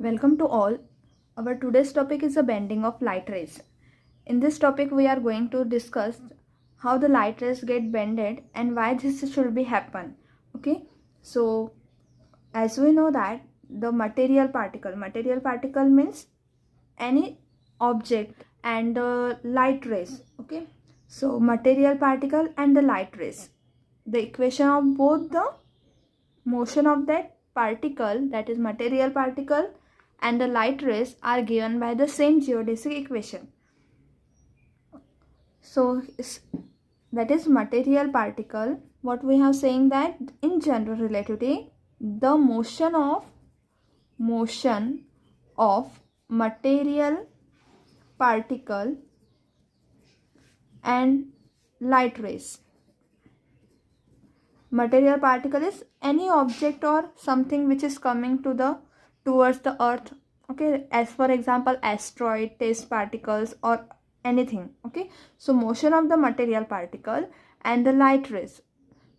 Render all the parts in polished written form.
Welcome to all. Our today's topic is the bending of light rays. In this topic, we are going to discuss how the light rays get bended and why this should be happen. Okay, so as we know that the material particle means any object and the light rays. Okay, so material particle and the light rays. The equation of both the motion of that particle, that is material particle, and the light rays are given by the same geodesic equation. So that is material particle. What we have saying that in general relativity, the motion of material particle and light rays. Material particle is any object or something which is coming towards the earth. Okay, as for example asteroid, test particles, or anything. Okay, so motion of the material particle and the light rays,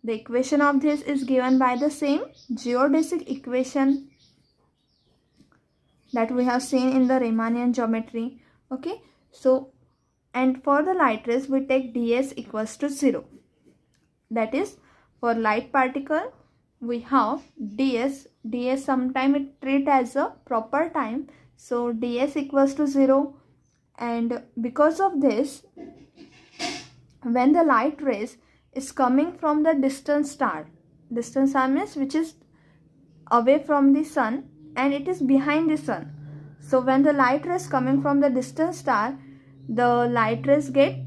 the equation of this is given by the same geodesic equation that we have seen in the Riemannian geometry. Okay, so and for the light rays we take ds equals to 0. That is, for light particle we have ds sometime it treat as a proper time, so ds equals to 0. And because of this, when the light rays is coming from the distant star means which is away from the sun and it is behind the sun. So when the light rays coming from the distant star, the light rays get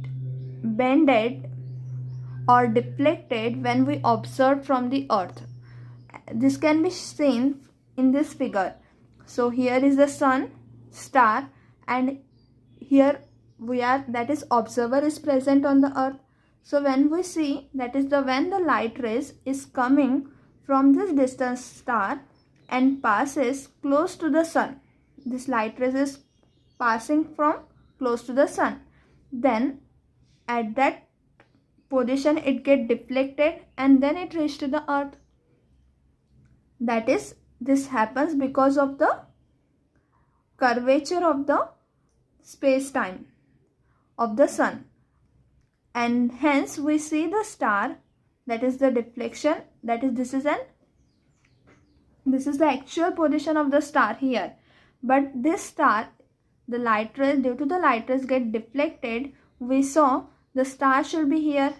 bended or deflected when we observe from the earth. This can be seen in this figure. So here is the sun, star, and here we are, that is observer is present on the earth. So when we see, that is when the light rays is coming from this distant star and passes close to the sun, this light rays is passing from close to the sun, then at that position it get deflected and then it reaches to the earth. That is, this happens because of the curvature of the space-time of the sun, and hence we see the star, that is the deflection, that is this is the actual position of the star here, but this star, the light rays, due to the light rays get deflected, we saw the star should be here.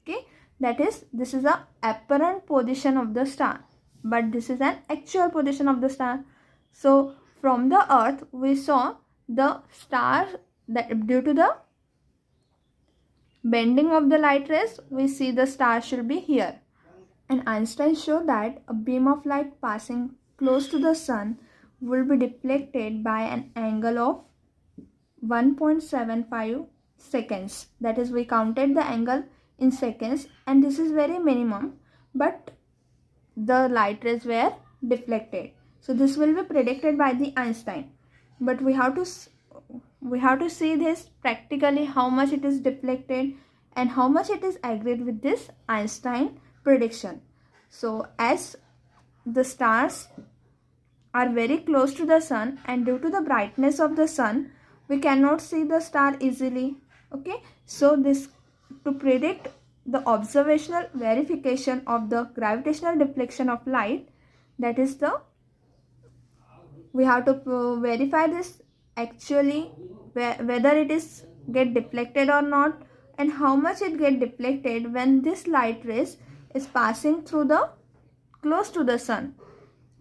Okay, that is, this is a apparent position of the star, but this is an actual position of the star. So from the earth we saw the star, that due to the bending of the light rays we see the star should be here. And Einstein showed that a beam of light passing close to the sun will be deflected by an angle of 1.75 seconds. That is, we counted the angle in seconds and this is very minimum, but the light rays were deflected. So this will be predicted by the Einstein, but we have to see this practically, how much it is deflected and how much it is agreed with this Einstein prediction. So as the stars are very close to the sun and due to the brightness of the sun we cannot see the star easily. Okay, so this, to predict the observational verification of the gravitational deflection of light, that is we have to verify this actually whether it is get deflected or not and how much it get deflected when this light rays is passing through the close to the sun.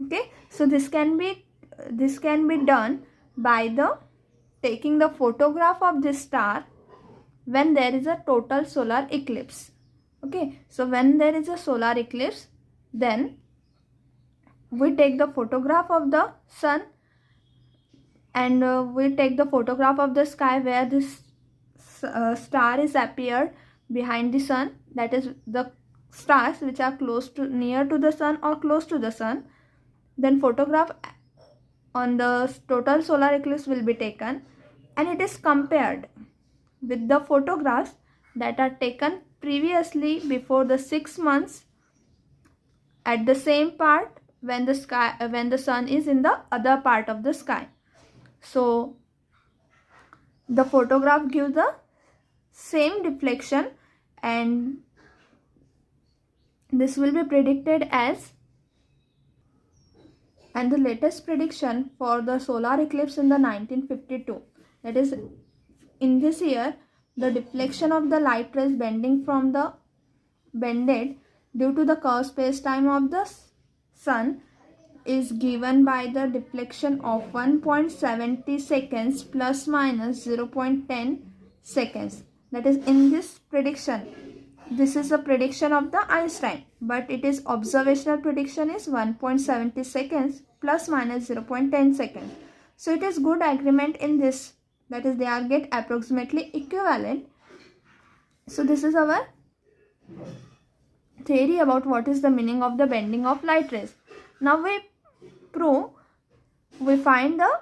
Okay, so this can be done by the taking the photograph of this star when there is a total solar eclipse. Okay, so when there is a solar eclipse, then we take the photograph of the sun and we take the photograph of the sky where this star is appeared behind the sun, that is the stars which are near to the sun or close to the sun. Then photograph on the total solar eclipse will be taken and it is compared with the photographs that are taken previously before the 6 months at the same part when the sun is in the other part of the sky. So the photograph gives the same deflection, and this will be predicted as, and the latest prediction for the solar eclipse in the 1952, that is in this year, the deflection of the light rays bended due to the curved space-time of the sun is given by the deflection of 1.70 seconds plus minus 0.10 seconds. That is, in this prediction, this is a prediction of the Einstein, but it is observational prediction is 1.70 seconds plus minus 0.10 seconds. So it is good agreement in this, that is, they are get approximately equivalent. So this is our theory about what is the meaning of the bending of light rays. Now we find the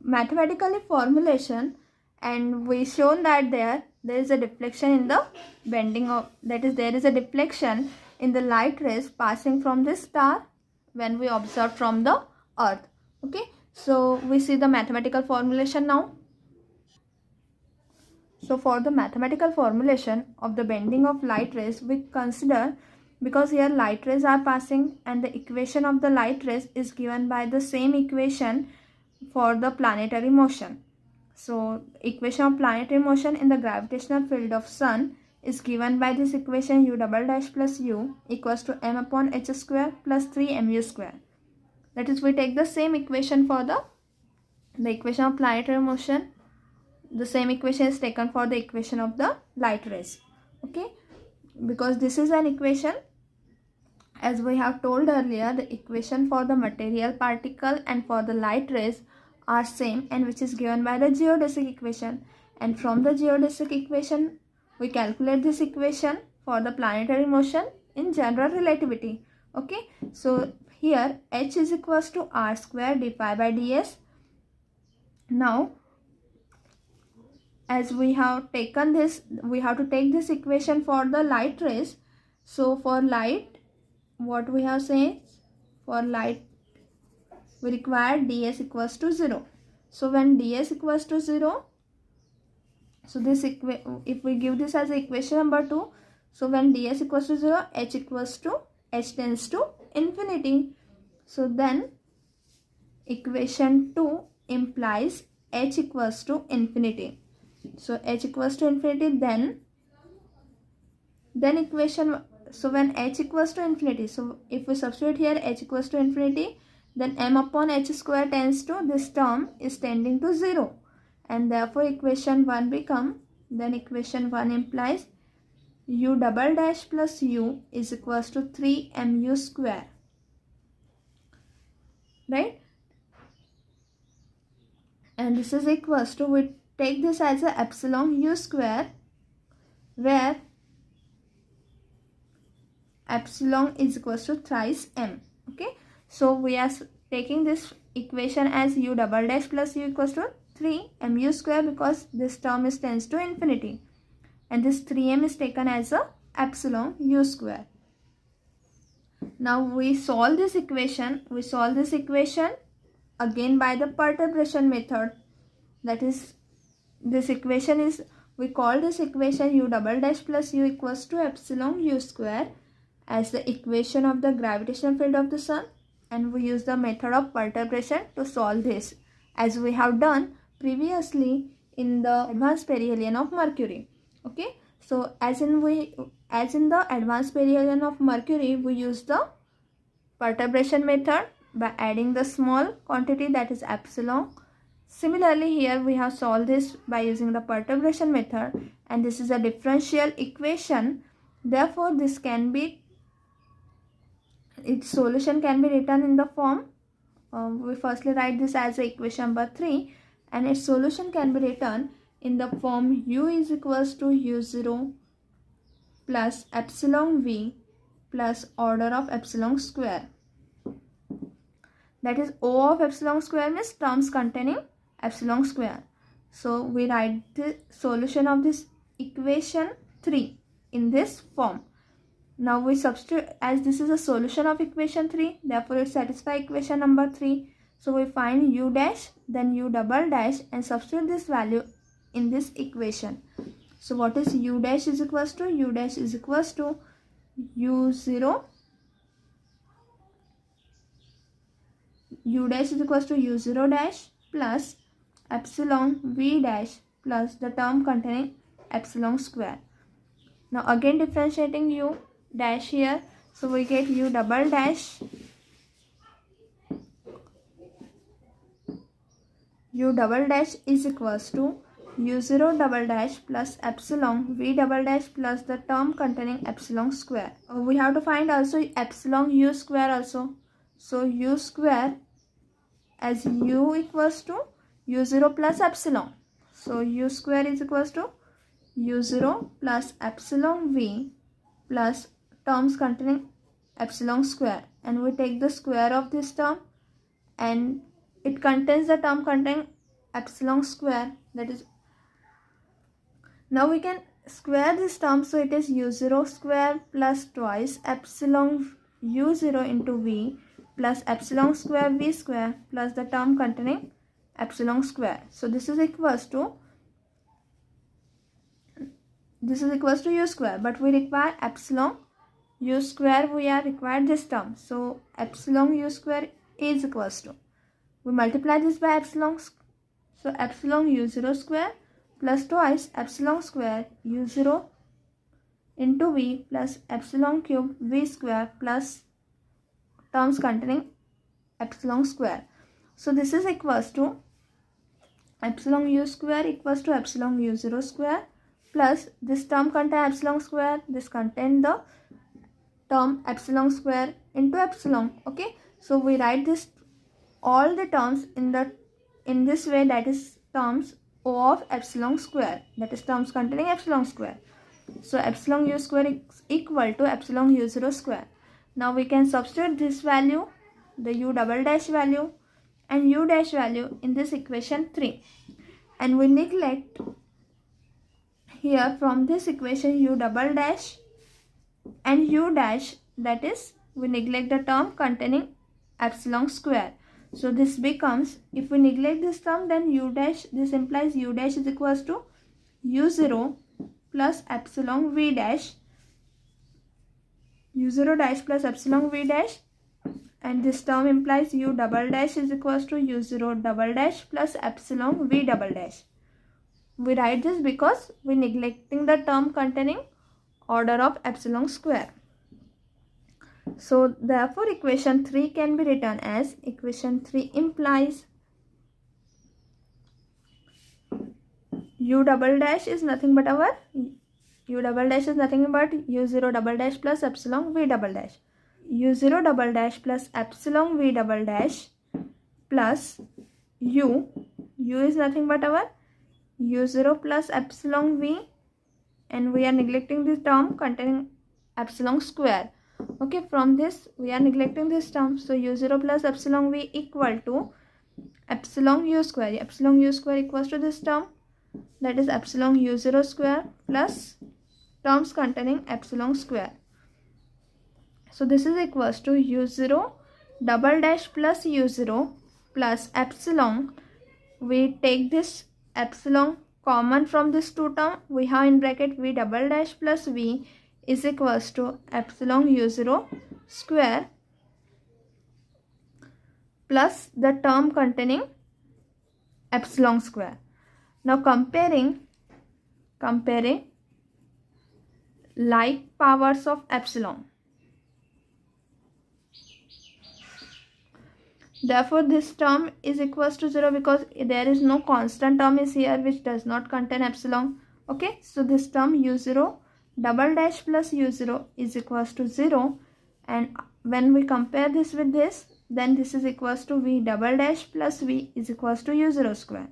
mathematically formulation, and we shown that there is a deflection in the bending of, that is, there is a deflection in the light rays passing from this star when we observe from the earth. Okay, so we see the mathematical formulation now. So for the mathematical formulation of the bending of light rays, we consider, because here light rays are passing and the equation of the light rays is given by the same equation for the planetary motion. So equation of planetary motion in the gravitational field of sun is given by this equation u double dash plus u equals to m upon h square plus 3 mu square. That is, we take the same equation for the equation of planetary motion. The same equation is taken for the equation of the light rays. Okay, because this is an equation, as we have told earlier, the equation for the material particle and for the light rays are same, and which is given by the geodesic equation, and from the geodesic equation we calculate this equation for the planetary motion in general relativity. Okay, so here h is equals to r square d phi by ds. Now as we have taken this, we have to take this equation for the light rays. So for light, what we have said, for light we require ds equals to 0. So when ds equals to 0, so this if we give this as equation number 2, so when ds equals to 0, h tends to infinity. So then equation 2 implies h equals to infinity. So h equals to infinity, then equation, so when h equals to infinity, so if we substitute here h equals to infinity, then m upon h square tends to, this term is tending to 0, and therefore equation 1 become, then equation 1 implies u double dash plus u is equals to 3 mu square, right? And this is equals to, we take this as a epsilon u square, where epsilon is equals to thrice m. Okay, so we are taking this equation as u double dash plus u equals to 3 mu square, because this term is tends to infinity, and this 3m is taken as a epsilon u square. Now we solve this equation. Again by the perturbation method. That is, this equation is, we call this equation u double dash plus u equals to epsilon u square as the equation of the gravitational field of the sun, and we use the method of perturbation to solve this, as we have done previously in the advanced perihelion of Mercury. Okay, so as in the advanced perihelion of Mercury, we use the perturbation method by adding the small quantity, that is epsilon. Similarly, here we have solved this by using the perturbation method, and this is a differential equation. Therefore, this can be, its solution can be written in the form, we firstly write this as equation number 3, and its solution can be written in the form u is equals to u0 plus epsilon v plus order of epsilon square. That is, O of epsilon square means terms containing epsilon square. So we write the solution of this equation 3 in this form. Now we substitute, as this is a solution of equation 3, therefore it satisfies equation number 3. So we find u dash, then u double dash, and substitute this value in this equation. So what is u dash is equals to? U dash is equals to u0, u dash is equals to u0 dash plus epsilon v dash plus the term containing epsilon square. Now again differentiating u dash here, so we get u double dash, u double dash is equals to u0 double dash plus epsilon v double dash plus the term containing epsilon square. We have to find also epsilon u square also. So u square, as u equals to u0 plus epsilon. So u square is equals to u0 plus epsilon v plus terms containing epsilon square, and we take the square of this term and it contains the term containing epsilon square, that is, now we can square this term, so it is u0 square plus twice epsilon u0 into v plus epsilon square v square plus the term containing epsilon square. So this is equals to u square, but we require epsilon u square, we are required this term. So epsilon u square is equals to, we multiply this by epsilon, so epsilon u0 square plus twice epsilon square u0 into v plus epsilon cube v square plus terms containing epsilon square. So this is equals to epsilon u square equals to epsilon u0 square plus this term contains epsilon square, this contains the term epsilon square into epsilon. Okay, so we write this all the terms in this way, that is terms O of epsilon square, that is terms containing epsilon square. So epsilon u square is equal to epsilon u0 square. Now we can substitute this value, the u double dash value and u dash value in this equation 3, and we neglect here from this equation u double dash and u dash, that is, we neglect the term containing epsilon square. So this becomes, if we neglect this term, then u dash, this implies u dash is equals to u0 plus epsilon v dash, u0 dash plus epsilon v dash, and this term implies u double dash is equals to u0 double dash plus epsilon v double dash. We write this because we neglecting the term containing order of epsilon square. So therefore equation 3 can be written as, equation 3 implies u double dash is nothing but our u0 double dash plus epsilon v double dash, u0 double dash plus epsilon v double dash plus u is nothing but our u0 plus epsilon v, and we are neglecting this term containing epsilon square. Okay, from this we are neglecting this term, so u0 plus epsilon v equal to epsilon u square. Epsilon u square equals to this term, that is epsilon u0 square plus terms containing epsilon square. So this is equals to u0 double dash plus u0 plus epsilon. We take this epsilon common from this two term, we have in bracket v double dash plus v is equals to epsilon u0 square plus the term containing epsilon square. Now comparing like powers of epsilon. Therefore this term is equals to 0 because there is no constant term is here which does not contain epsilon. Okay, so this term u0 double dash plus u0 is equals to 0, and when we compare this with this, then this is equals to v double dash plus v is equals to u0 square.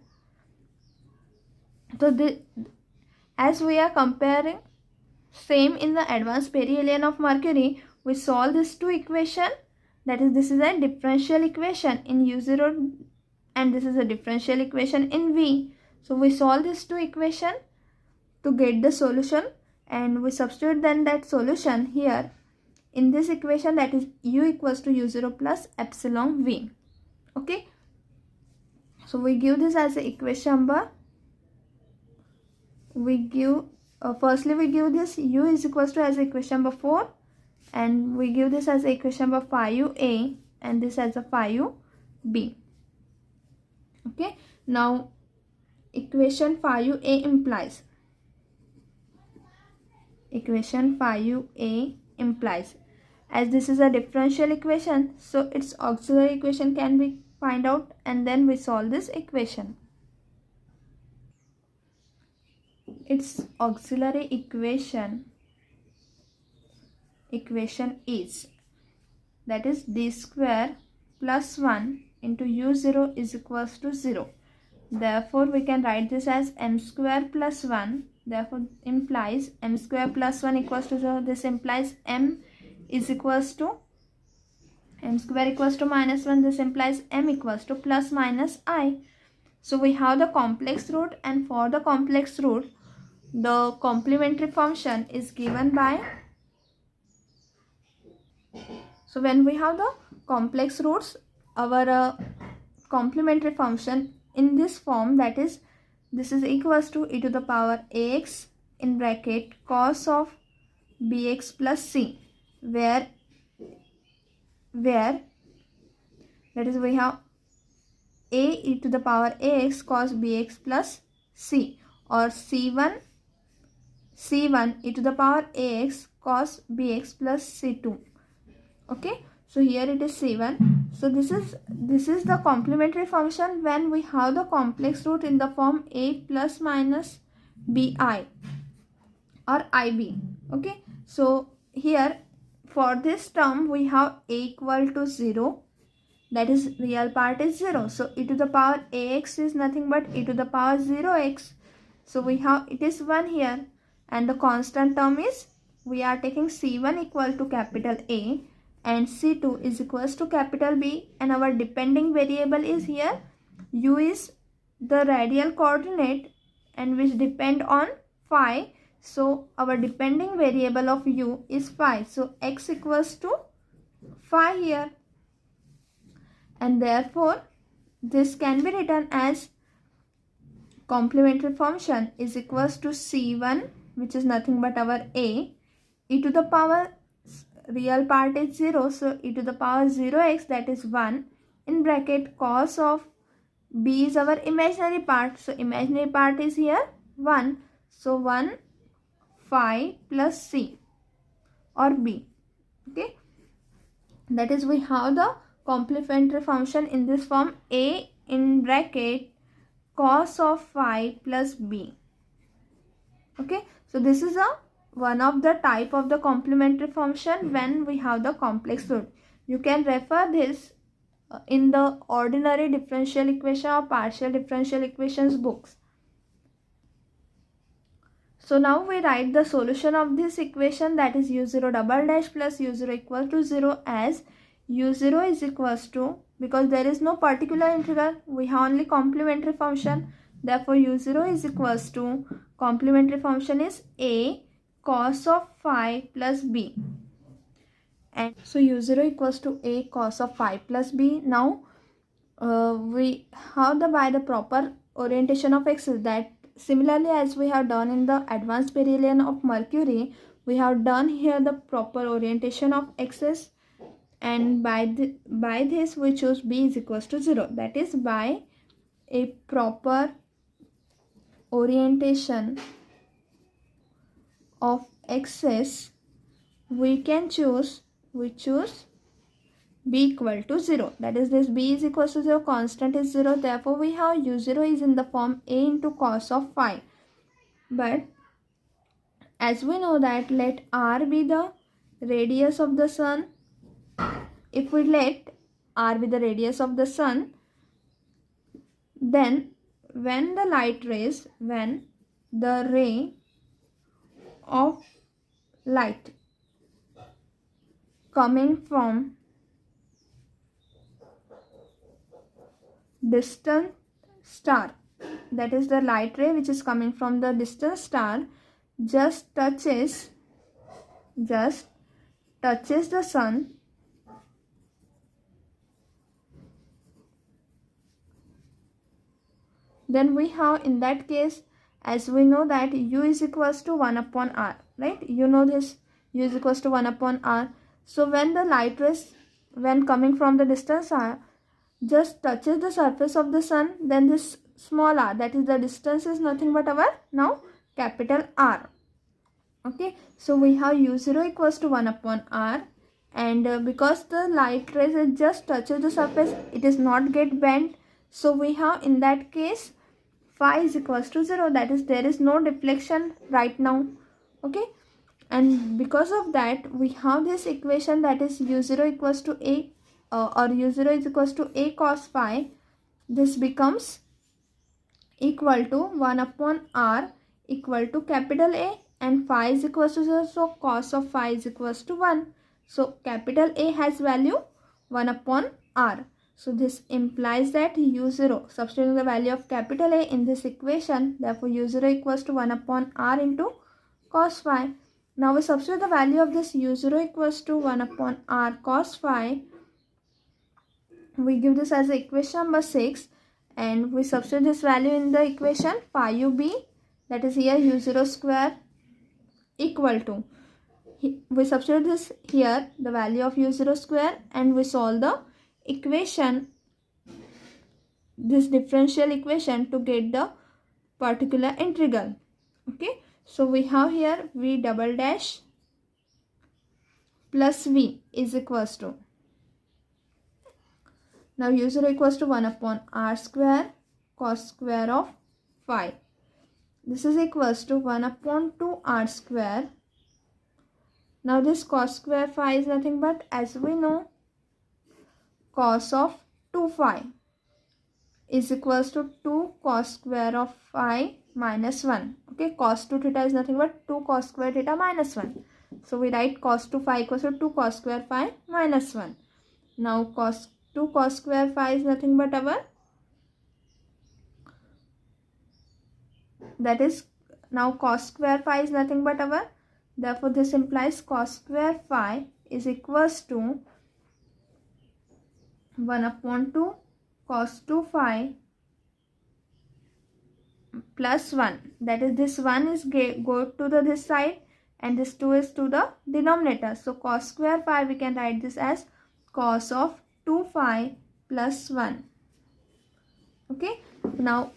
So as we are comparing same in the advanced perihelion of mercury, we solve this two equation, that is, this is a differential equation in u0 and this is a differential equation in v. So we solve these two equation to get the solution, and we substitute then that solution here in this equation, that is u equals to u0 plus epsilon v. Okay, so we give this as a equation number. We give firstly we give this u is equals to as equation number 4, and we give this as equation number 5a and this as a 5b. Okay, now equation 5a implies, equation 5a implies, as this is a differential equation, so its auxiliary equation can be find out, and then we solve this equation. Its auxiliary equation is, that is d square plus 1 into u0 is equals to 0. Therefore we can write this as m square plus 1, therefore implies m square plus 1 equals to 0. This implies m is equals to m square equals to minus 1. This implies m equals to plus minus I. So we have the complex root, and for the complex root the complementary function is given by, so when we have the complex roots, our complementary function in this form, that is this is equals to e to the power ax in bracket cos of bx plus c, where that is we have a e to the power ax cos bx plus c, or c1 e to the power ax cos bx plus c2. Okay, so here it is c1. So this is the complementary function when we have the complex root in the form a plus minus bi or ib. Okay, so here for this term we have a equal to 0, that is real part is 0, so e to the power ax is nothing but e to the power 0x, so we have it is 1 here, and the constant term is, we are taking c1 equal to capital A and c2 is equals to capital B, and our depending variable is here u is the radial coordinate and which depend on phi, so our depending variable of u is phi, so x equals to phi here, and therefore this can be written as complementary function is equals to c1, which is nothing but our a, e to the power real part is 0, so e to the power 0x, that is 1 in bracket cos of b is our imaginary part, so imaginary part is here 1, so 1 phi plus c or b. Okay, that is we have the complementary function in this form, a in bracket cos of phi plus b. Okay, so this is one of the type of the complementary function when we have the complex root. You can refer this in the ordinary differential equation or partial differential equations books. So now we write the solution of this equation, that is u0 double dash plus u0 equal to 0, as u0 is equals to, because there is no particular integral, we have only complementary function, therefore u0 is equals to, complementary function is a cos of phi plus b, and so u0 equals to a cos of phi plus b. Now we have the by the proper orientation of axis, that similarly as we have done in the advanced perihelion of Mercury, we have done here the proper orientation of axis, and by this we choose b is equals to 0, that is by a proper orientation of axis we choose b equal to 0, that is this b is equals to 0, constant is 0, therefore we have u0 is in the form a into cos of phi. But as we know that let r be the radius of the sun, if we let r be the radius of the sun, then when the ray of light coming from distant star, that is the light ray which is coming from the distant star, just touches the sun, then we have, in that case, as we know that u is equals to 1 upon r, right? You know this, u is equals to 1 upon r. So when the light rays, when coming from the distance r, just touches the surface of the sun, then this small r, that is the distance, is nothing but our now capital R. Okay, so we have u0 equals to 1 upon r, and because the light rays, it just touches the surface, it is not get bent, so we have, in that case, phi is equals to 0, that is there is no deflection right now. Okay, and because of that we have this equation, that is u0 equals to a or u0 is equals to a cos phi. This becomes equal to 1 upon r equal to capital A, and phi is equals to 0, so cos of phi is equals to 1. So capital A has value 1 upon r. So this implies that u0, substituting the value of capital A in this equation, therefore u0 equals to 1 upon r into cos phi. Now we substitute the value of this u0 equals to 1 upon r cos phi. We give this as equation number 6, and we substitute this value in the equation phi ub, that is here u0 square equal to, we substitute this here, the value of u0 square, and we solve the equation, this differential equation, to get the particular integral. Okay, so we have here v double dash plus v is equals to, now u0 equals to 1 upon r square cos square of phi. This is equals to 1 upon 2r square. Now this cos square phi is nothing but, as we know, cos of 2 phi is equals to 2 cos square of phi minus 1. Okay, cos 2 theta is nothing but 2 cos square theta minus 1. So we write cos 2 phi equals to 2 cos square phi minus 1. Now cos 2 cos square phi is nothing but our, that is, now cos square phi is nothing but our, therefore this implies cos square phi is equals to 1 upon 2 cos 2 phi plus 1, that is this 1 is go to the this side and this 2 is to the denominator. So cos square phi, we can write this as cos of 2 phi plus 1. Okay, now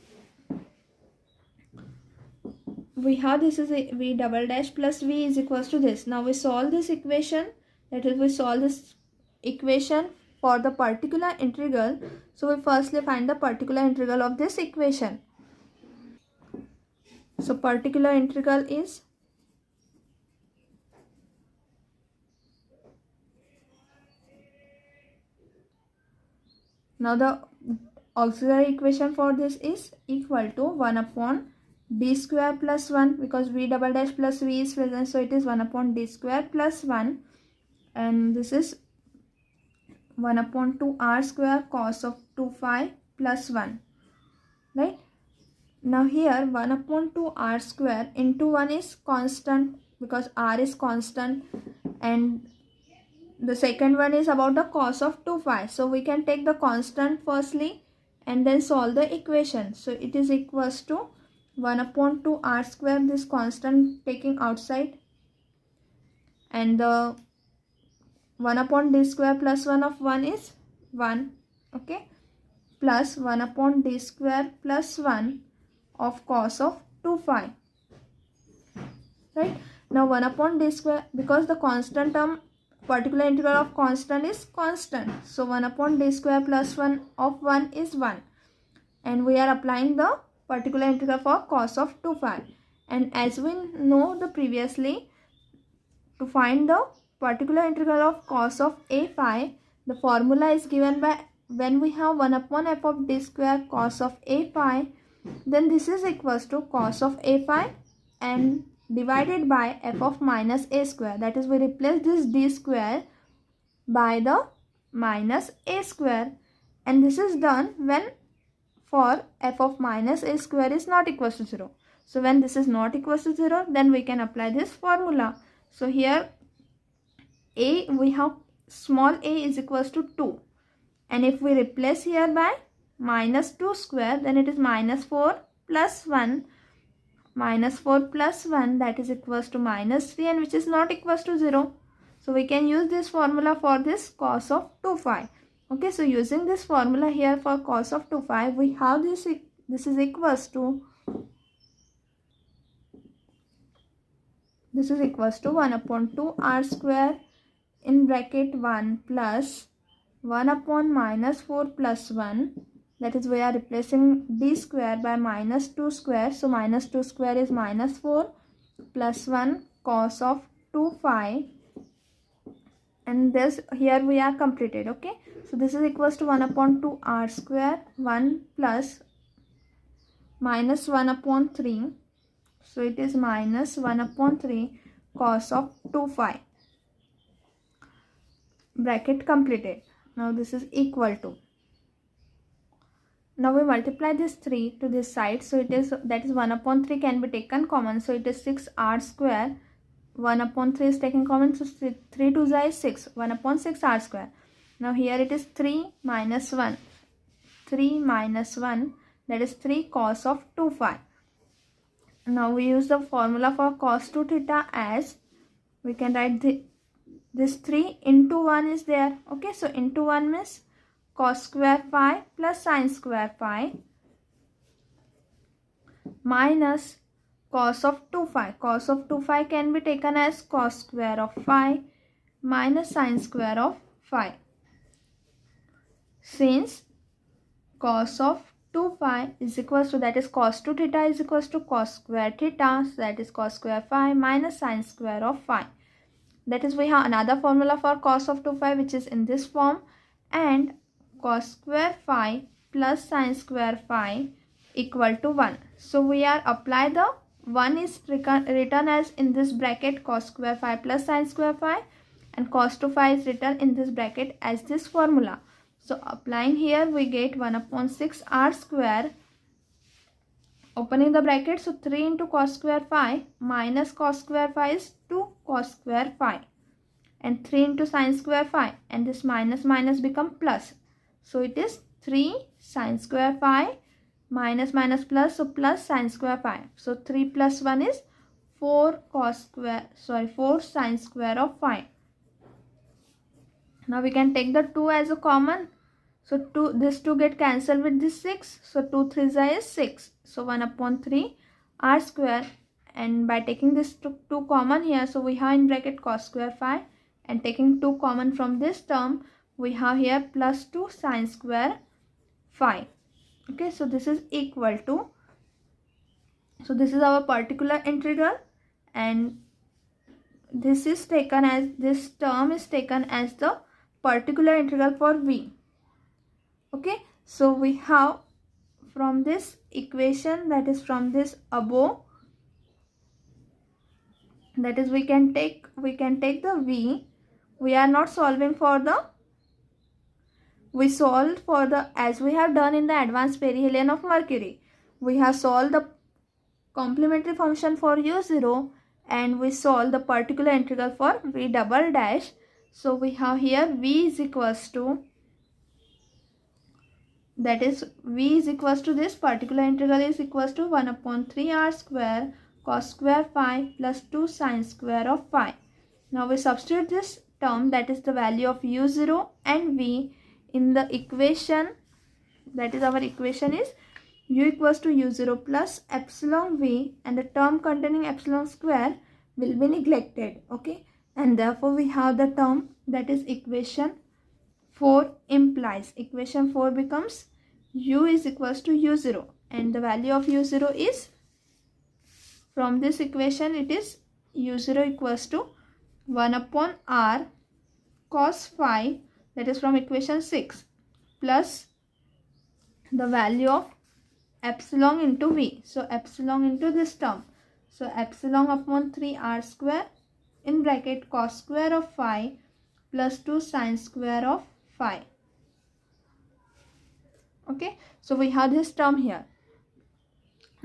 we have, this is a v double dash plus v is equals to this. Now we solve this equation, that is we solve this equation for the particular integral. So we firstly find the particular integral of this equation. So particular integral is, now the auxiliary equation for this is equal to 1 upon d square plus 1, because v double dash plus v is present, so it is 1 upon d square plus 1, and this is 1 upon 2r square cos of 2 phi plus 1, right? Now here 1 upon 2r square into 1 is constant, because r is constant, and the second one is about the cos of 2 phi. So we can take the constant firstly and then solve the equation. So it is equals to 1 upon 2r square, this constant taking outside, and the 1 upon d square plus 1 of 1 is 1. Okay, plus 1 upon d square plus 1 of cos of 2 phi, right? Now 1 upon d square, because the constant term, particular integral of constant is constant, so 1 upon d square plus 1 of 1 is 1, and we are applying the particular integral for cos of 2 phi. And as we know the previously, to find the particular integral of cos of a phi, the formula is given by, when we have 1 upon f of d square cos of a phi, then this is equals to cos of a phi and divided by f of minus a square, that is we replace this d square by the minus a square, and this is done when for f of minus a square is not equals to 0. So when this is not equals to 0, then we can apply this formula. So here a, we have small a is equals to 2, and if we replace here by minus 2 square, then it is minus 4 plus 1. Minus 4 plus 1, that is equals to minus 3, and which is not equals to 0. So we can use this formula for this cos of 2 phi. Okay, so using this formula here for cos of 2 phi, we have this is equals to 1 upon 2 r square in bracket 1 plus 1 upon minus 4 plus 1, that is we are replacing d square by minus 2 square, so minus 2 square is minus 4 plus 1 cos of 2 phi, and this here we are completed. Okay, so this is equals to 1 upon 2 r square, 1 plus minus 1 upon 3, so it is minus 1 upon 3 cos of 2 phi, bracket completed. Now this is equal to, now we multiply this 3 to this side, so it is, that is 1 upon 3 can be taken common, so it is 6 r square. 1 upon 3 is taken common, so 3 to is 6, 1 upon 6 r square. Now here it is 3 minus 1, 3 minus 1, that is 3 cos of 2 phi. Now we use the formula for cos 2 theta as, we can write this 3 into 1 is there. Okay, so into 1 means cos square phi plus sin square phi minus cos of 2 phi. Cos of 2 phi can be taken as cos square of phi minus sin square of phi. Since cos of 2 phi is equals to, that is cos 2 theta is equals to cos square theta, so that is cos square phi minus sin square of phi. That is we have another formula for cos of 2 phi which is in this form, and cos square phi plus sin square phi equal to 1. So we are apply the 1 is written as in this bracket cos square phi plus sin square phi, and cos 2 phi is written in this bracket as this formula. So applying here we get 1 upon 6 r square, opening the bracket, so 3 into cos square phi minus cos square phi is 2 cos square phi, and 3 into sin square phi, and this minus minus become plus, so it is 3 sin square phi minus minus plus, so plus sin square phi, so 3 plus 1 is 4 sin square of phi. Now we can take the 2 as a common, so this 2 get cancelled with this 6, so 2 3 is 6, so 1 upon 3 r square, and by taking this 2 common here, so we have in bracket cos square phi, and taking 2 common from this term, we have here plus 2 sin square phi. Okay, so this is equal to, so this is our particular integral, and this is taken as, this term is taken as the particular integral for v. Okay, so we have from this equation, that is from this above, that is we can take the v. We are not solving for the, we solved for the, as we have done in the advanced perihelion of Mercury, we have solved the complementary function for u0, and we solve the particular integral for v double dash. So we have here v is equals to, that is v is equals to, this particular integral is equals to 1 upon 3 r square cos square phi plus 2 sin square of phi. Now we substitute this term, that is the value of u0 and v in the equation, that is our equation is u equals to u0 plus epsilon v, and the term containing epsilon square will be neglected. Okay, and therefore we have the term, that is equation 4 implies, equation 4 becomes u is equals to u0, and the value of u0 is, from this equation it is u0 equals to 1 upon r cos phi, that is from equation 6, plus the value of epsilon into v, so epsilon into this term, so epsilon upon 3 r square in bracket cos square of phi plus 2 sin square of phi. Okay, so we have this term here.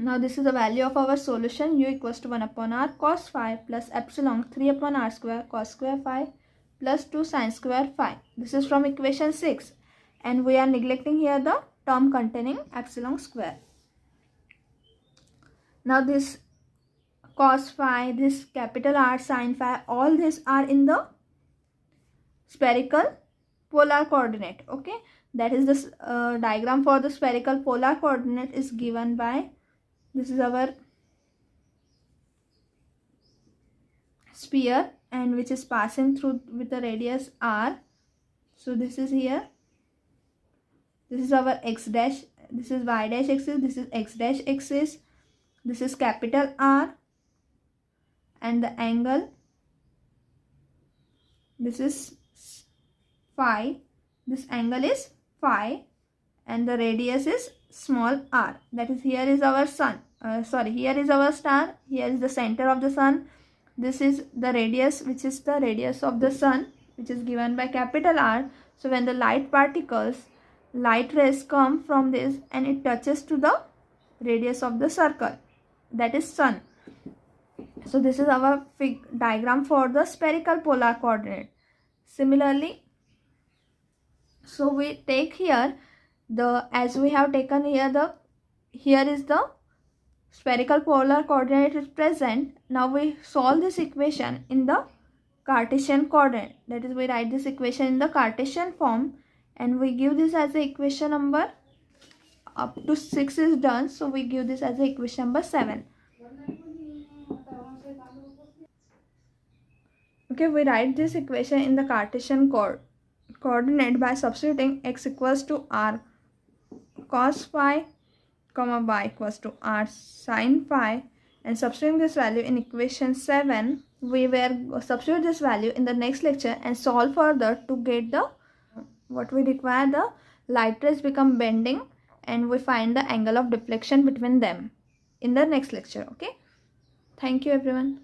Now this is the value of our solution. U equals to 1 upon r cos phi plus epsilon 3 upon r square cos square phi plus 2 sin square phi. This is from equation 6. And we are neglecting here the term containing epsilon square. Now this cos phi, this capital R sin phi, all these are in the spherical polar coordinate. Okay, that is the diagram for the spherical polar coordinate is given by, this is our sphere and which is passing through with the radius r. So this is here, this is our x dash, this is y dash axis, this is x dash axis, this is capital R, and the angle, this is phi, this angle is phi, and the radius is small r. That is, here is our sun, here is our star, here is the center of the sun, this is the radius, which is the radius of the sun, which is given by capital R. So when the light particles, light rays come from this and it touches to the radius of the circle, that is sun. So this is our diagram for the spherical polar coordinate. Similarly, so we take here the, as we have taken here the, here is the spherical polar coordinate is present. Now we solve this equation in the Cartesian coordinate. That is, we write this equation in the Cartesian form and we give this as the equation number, up to 6 is done. So we give this as the equation number 7. Okay, we write this equation in the Cartesian coordinate by substituting x equals to r cos phi, comma y equals to r sin phi, and substituting this value in equation 7. We will substitute this value in the next lecture and solve further to get the, what we require, the light rays become bending and we find the angle of deflection between them in the next lecture. Okay, thank you everyone.